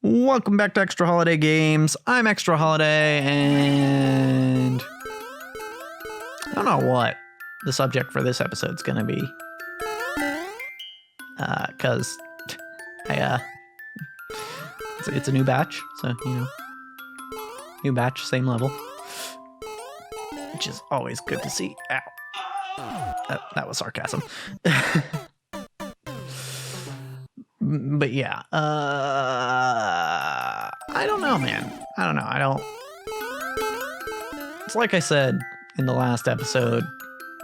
Welcome back to Extra Holiday Games. I'm Extra Holiday, and I don't know what the subject for this episode's gonna be. Cause it's a new batch, so new batch, same level, which is always good to see. Ow, that was sarcasm. But yeah, I don't know, man. I don't. It's like I said in the last episode,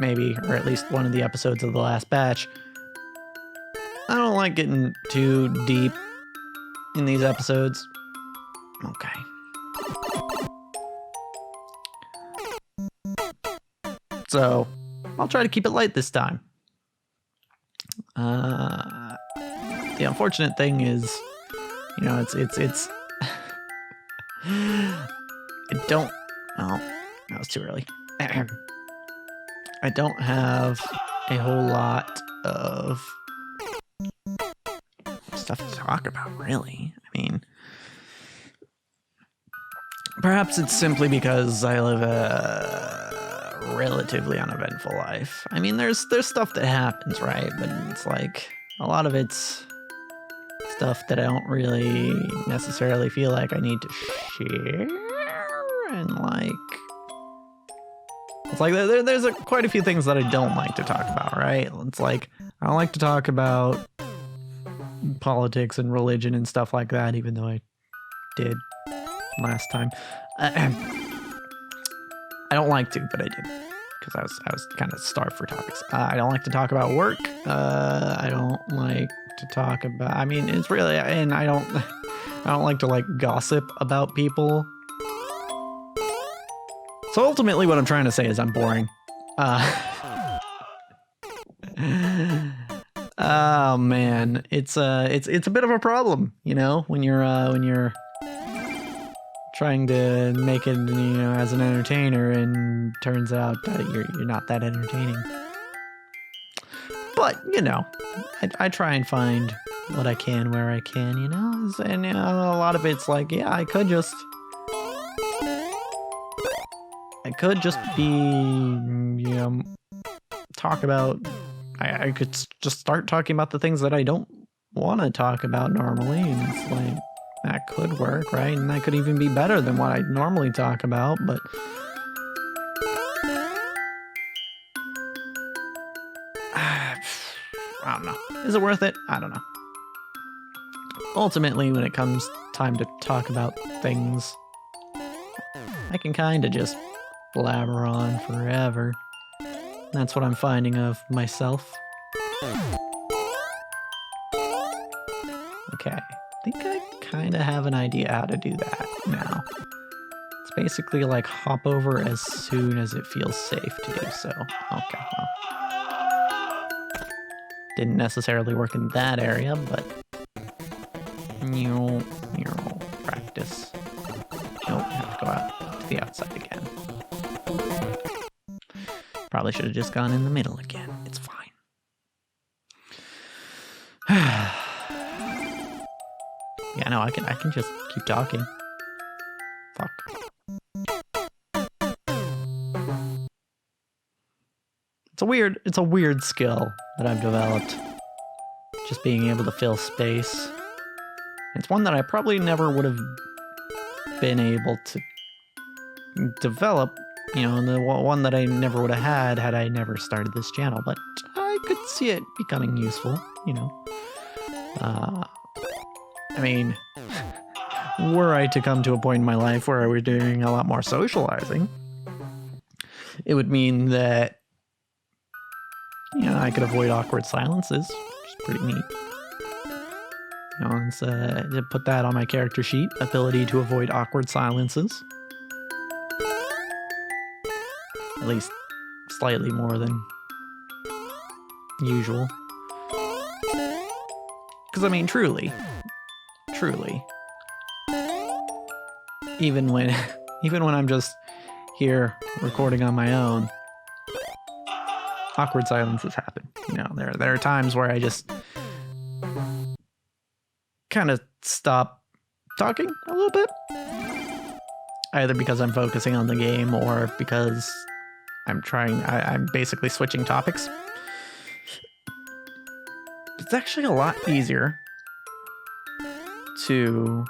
maybe, or at least one of the episodes of the last batch. I don't like getting too deep in these episodes. Okay. So, I'll try to keep it light this time. The unfortunate thing is, it's I don't, oh, that was too early. I don't have a whole lot of stuff to talk about, really. I mean, perhaps it's simply because I live a relatively uneventful life. I mean, there's stuff that happens, right? But it's like, a lot of it's stuff that I don't really necessarily feel like I need to share, and it's like there's quite a few things that I don't like to talk about, right? It's like, I don't like to talk about politics and religion and stuff like that, even though I did last time. I don't like to, but I did, because I was kind of starved for topics. I don't like to talk about work. I don't like to talk about, I mean, it's really, and I don't like to gossip about people. So ultimately what I'm trying to say is I'm boring. Oh man, it's a bit of a problem, when you're trying to make it, as an entertainer, and turns out that you're not that entertaining. But, I try and find what I can where I can, and a lot of it's like, yeah, I could just be, talk about, I could just start talking about the things that I don't want to talk about normally, and it's like, that could work, right? And that could even be better than what I normally talk about, but I don't know. Is it worth it? I don't know. Ultimately, when it comes time to talk about things, I can kind of just blabber on forever. That's what I'm finding of myself. Okay, I think I kind of have an idea how to do that now. It's basically like hop over as soon as it feels safe to do so. Okay, well. Didn't necessarily work in that area, but practice. Nope, have to go out to the outside again. Probably should have just gone in the middle again. It's fine. Yeah, no, I can just keep talking. Fuck. It's a weird skill that I've developed. Just being able to fill space. It's one that I probably never would have been able to develop, the one that I never would have had I never started this channel, but I could see it becoming useful, I mean, were I to come to a point in my life where I was doing a lot more socializing, it would mean that I could avoid awkward silences, which is pretty neat. To put that on my character sheet, ability to avoid awkward silences. At least slightly more than usual. Because, I mean, truly, even when I'm just here recording on my own, awkward silences happen. There are times where I just kind of stop talking a little bit. Either because I'm focusing on the game or because I'm basically switching topics. It's actually a lot easier to...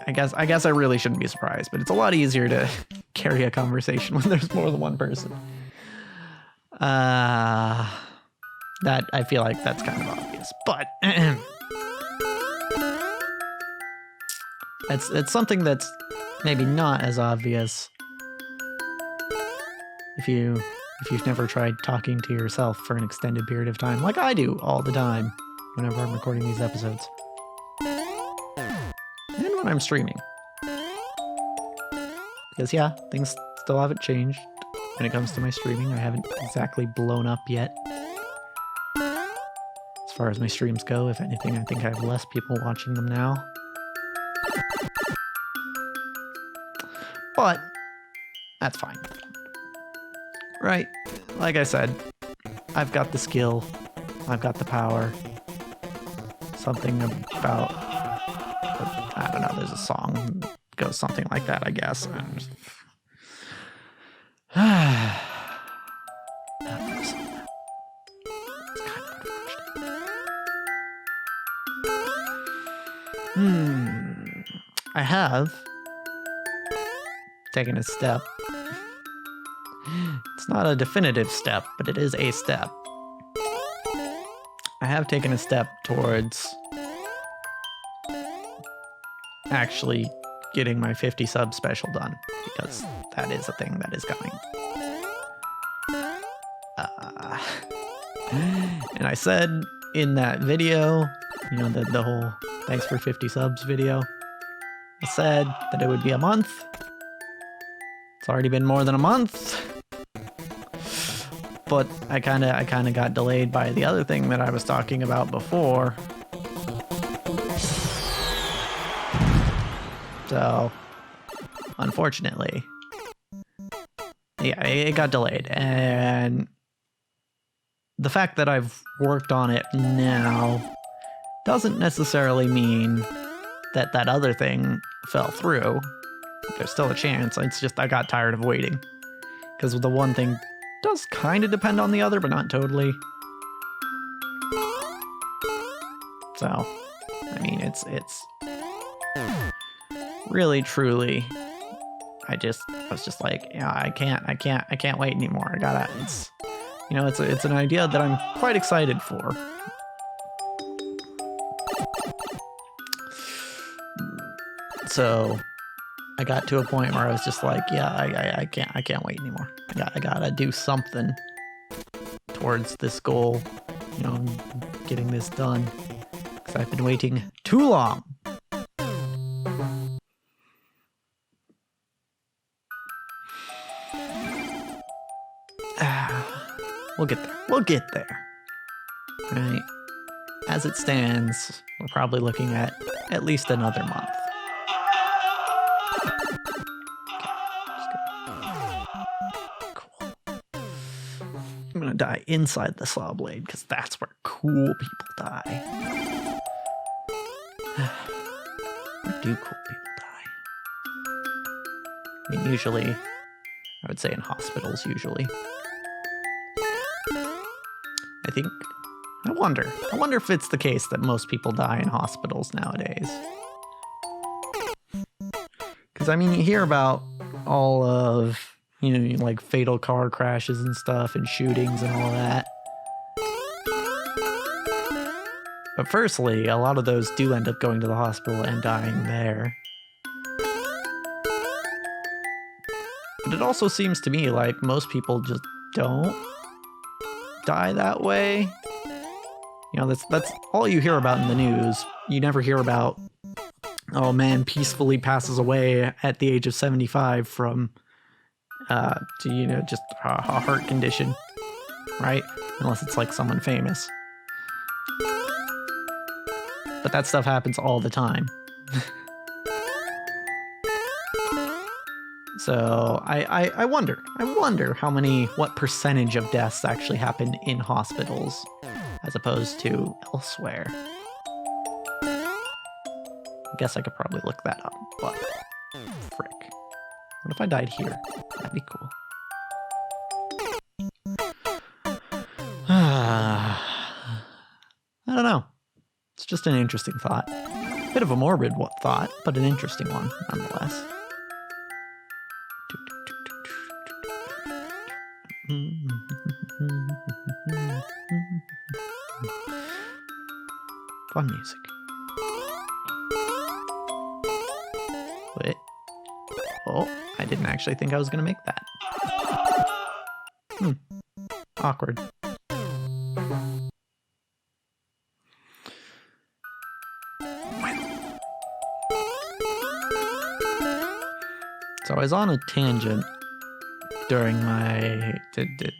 I guess I really shouldn't be surprised, but it's a lot easier to carry a conversation when there's more than one person. That I feel like that's kind of obvious, but it's something that's maybe not as obvious if you've never tried talking to yourself for an extended period of time, like I do all the time whenever I'm recording these episodes. And when I'm streaming. Because yeah, things still haven't changed when it comes to my streaming. I haven't exactly blown up yet. As far as my streams go, if anything, I think I have less people watching them now. But that's fine. Right? Like I said, I've got the skill. I've got the power. Something about... I don't know, there's a song that goes something like that, I guess. I have taken a step. It's not a definitive step, but it is a step. I have taken a step towards actually getting my 50 sub special done, because that is a thing that is coming. And I said in that video, you know, the whole thanks for 50 subs video, I said that it would be a month. It's already been more than a month. But I kind of got delayed by the other thing that I was talking about before. So, unfortunately, yeah, it got delayed. And the fact that I've worked on it now doesn't necessarily mean that that other thing fell through. There's still a chance. It's just I got tired of waiting. Because the one thing does kind of depend on the other, but not totally. So, I mean, it's really, truly, I was just like, yeah, I can't wait anymore. It's an idea that I'm quite excited for. So I got to a point where I was just like, yeah, I can't wait anymore. I gotta do something towards this goal, you know, getting this done, because I've been waiting too long. We'll get there. We'll get there. Right? As it stands, we're probably looking at least another month. Cool. I'm gonna die inside the saw blade because that's where cool people die. Where do cool people die? I mean, usually, I would say in hospitals, usually. I wonder if it's the case that most people die in hospitals nowadays. Because, I mean, you hear about all of, you know, like fatal car crashes and stuff and shootings and all that. But firstly, a lot of those do end up going to the hospital and dying there. But it also seems to me like most people just don't die that way. You know, that's all you hear about in the news. You never hear about, oh man, peacefully passes away at the age of 75 from, you know, just a heart condition, right? Unless it's like someone famous. But that stuff happens all the time. So I wonder what percentage of deaths actually happen in hospitals as opposed to elsewhere. I guess I could probably look that up, but frick. What if I died here? That'd be cool. I don't know. It's just an interesting thought. Bit of a morbid thought, but an interesting one, nonetheless. Fun music. Wait. Oh, I didn't actually think I was going to make that. Awkward. So I was on a tangent during the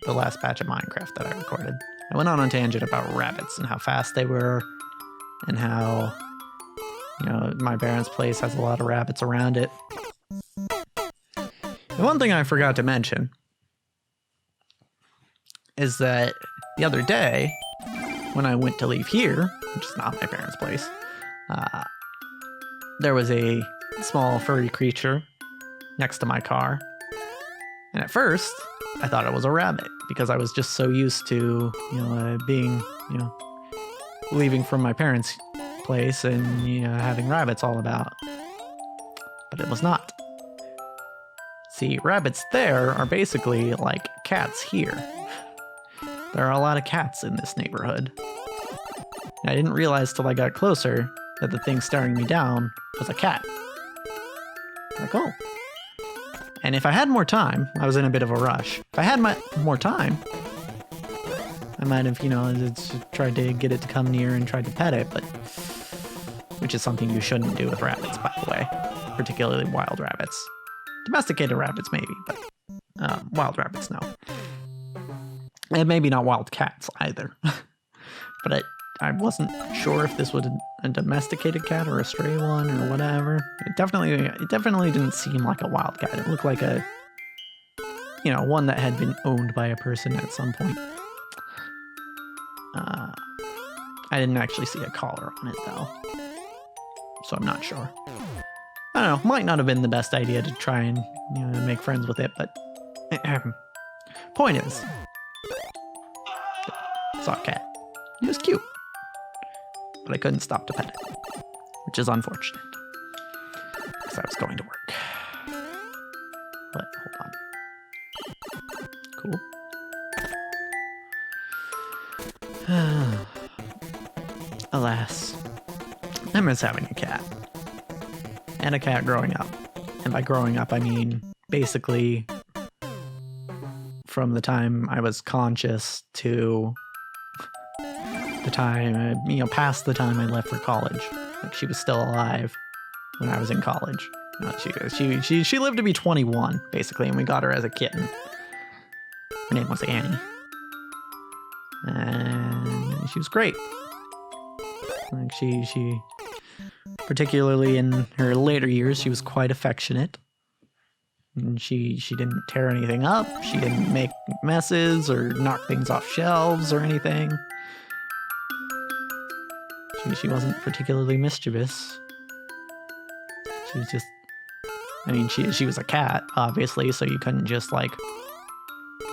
last batch of Minecraft that I recorded. I went on a tangent about rabbits and how fast they were, and how, you know, my parents' place has a lot of rabbits around it. And one thing I forgot to mention is that the other day, when I went to leave here, which is not my parents' place, there was a small furry creature next to my car. And at first, I thought it was a rabbit because I was just so used to, being, leaving from my parents' place and, having rabbits all about. But it was not. See, rabbits there are basically like cats here. There are a lot of cats in this neighborhood. And I didn't realize till I got closer that the thing staring me down was a cat. Like, oh. And if I had more time, I was in a bit of a rush. If I had more time, I might have, tried to get it to come near and tried to pet it, but which is something you shouldn't do with rabbits, by the way, particularly wild rabbits. Domesticated rabbits, maybe, but wild rabbits, no. And maybe not wild cats either. But I wasn't sure if this was a domesticated cat or a stray one or whatever. It definitely didn't seem like a wild cat. It looked like a, one that had been owned by a person at some point. I didn't actually see a collar on it though, so I'm not sure. I don't know. Might not have been the best idea to try and make friends with it, but point is, saw a cat. It was cute. But I couldn't stop to pet it, which is unfortunate, because I was going to work. But hold on. Cool. Alas, I miss having a cat. And a cat growing up. And by growing up, I mean basically from the time I was conscious to the time, past the time I left for college. Like, she was still alive when I was in college. She lived to be 21, basically, and we got her as a kitten. Her name was Annie. And she was great. Like, she particularly in her later years, she was quite affectionate. And she didn't tear anything up. She didn't make messes or knock things off shelves or anything. She wasn't particularly mischievous. She was just, she was a cat, obviously, so you couldn't just, like,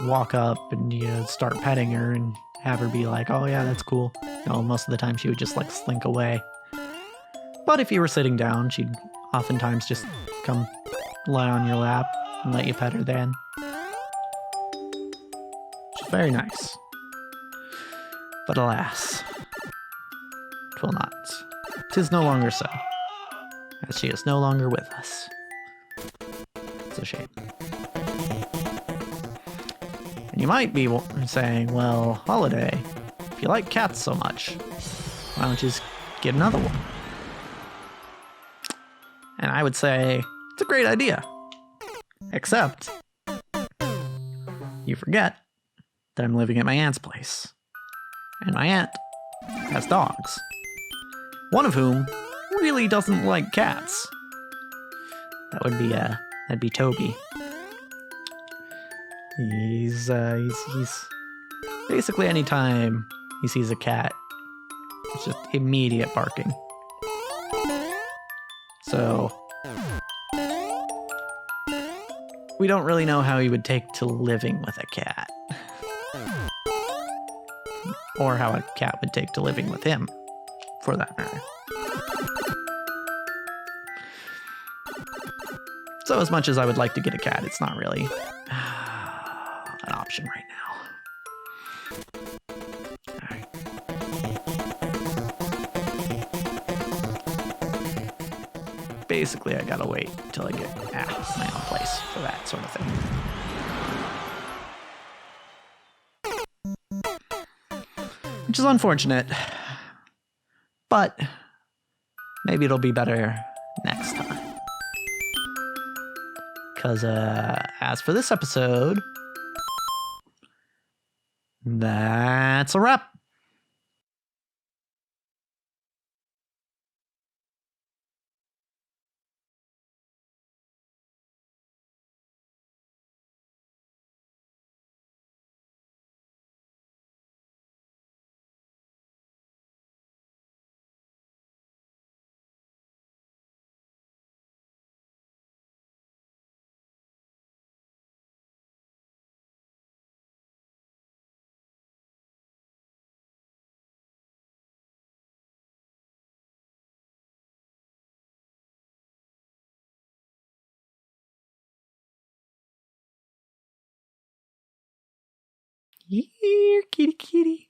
walk up and, start petting her and have her be like, oh yeah, that's cool. No, most of the time she would just, like, slink away. But if you were sitting down, she'd oftentimes just come lie on your lap and let you pet her then. Which is very nice. But alas, 'twill not. 'Tis no longer so, as she is no longer with us. It's a shame. And you might be saying, well, Holiday, if you like cats so much, why don't you just get another one? And I would say, it's a great idea. Except, you forget that I'm living at my aunt's place. And my aunt has dogs. One of whom really doesn't like cats. That'd be Toby. He's basically anytime he sees a cat, it's just immediate barking. So we don't really know how he would take to living with a cat. Or how a cat would take to living with him, for that matter. So as much as I would like to get a cat, it's not really an option right now. All right. Basically, I gotta wait till I get my own place for that sort of thing. Which is unfortunate, but maybe it'll be better next time. Because as for this episode, that's a wrap. Here, kitty kitty.